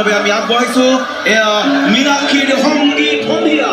বাবে আমি আগবঢ়াইছো এয়া মীনাক্ষীৰ সংগীত সন্ধিয়া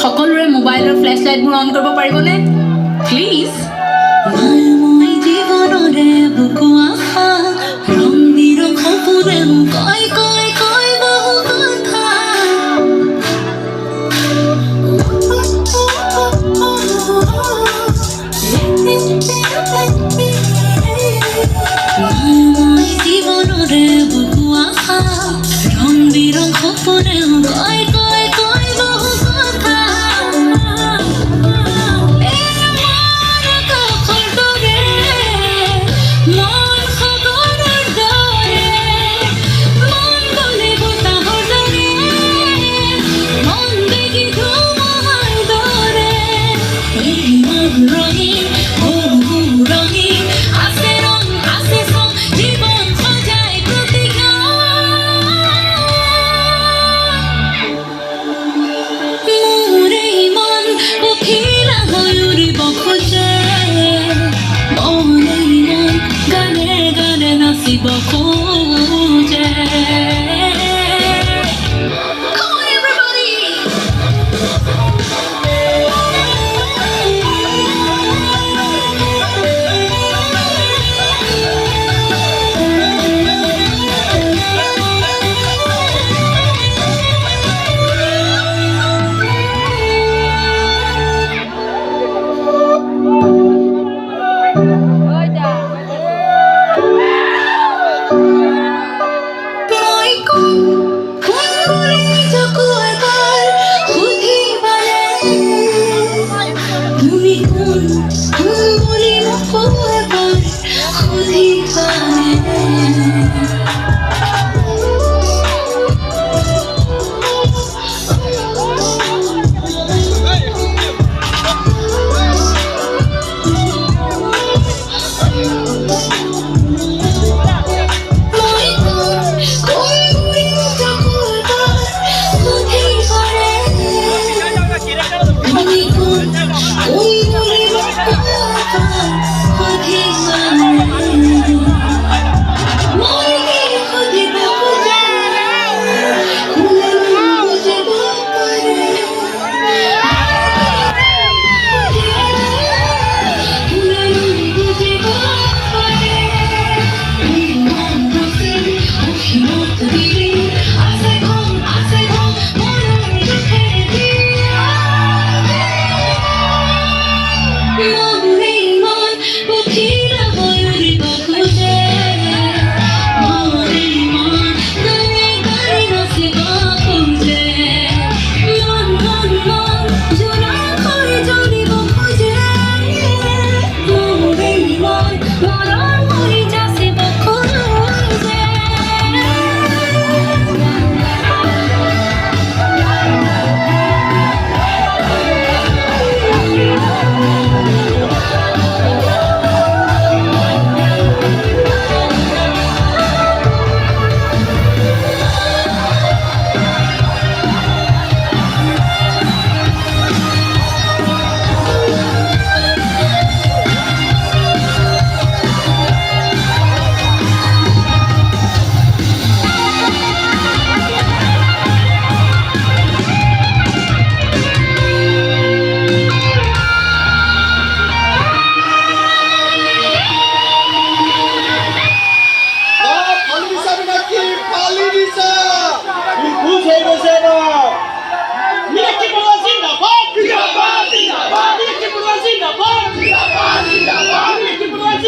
সকলোৰে মোবাইলৰ ফ্ল্যাশ লাইটবোৰ অন কৰিব পাৰিবনে প্লিজ মই জীৱনৰে বুকু আশা ৰং বিৰং সপোনে কয় কয় কয় বহু কথা মই জীৱনৰে বুকু আশা ৰং বিৰং সপোনে কয় কয় কয় বহু কথা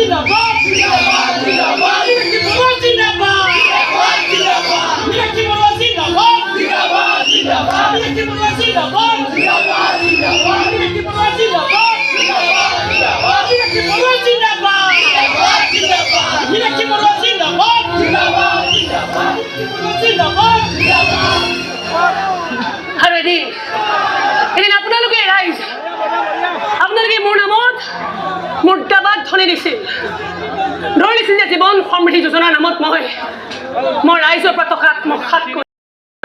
জিন্দাবাদ জিন্দাবাদ জিন্দাবাদ মিনাক্ষী বড়ুয়া জিন্দাবাদ জিন্দাবাদ জিন্দাবাদ মিনাক্ষী বড়ুয়া জিন্দাবাদ জিন্দাবাদ জিন্দাবাদ মিনাক্ষী বড়ুয়া জিন্দাবাদ জিন্দাবাদ মিনাক্ষী বড়ুয়া জিন্দাবাদ মিনাক্ষী বড়ুয়া জিন্দাবাদ জিন্দাবাদ জিন্দাবাদ জিন্দাবাদ জিন্দাবাদ আৰু এদিন আপোনালোকে ৰাইজ আপোনালোকে মোৰ নামত মুৰ্দাবাদ ধ্বনি দিছিল ধৰি দিছিল যে জীৱন সমৃদ্ধি যোজনাৰ নামত মই ৰাইজৰ পৰা টকাত মই হাত কৰি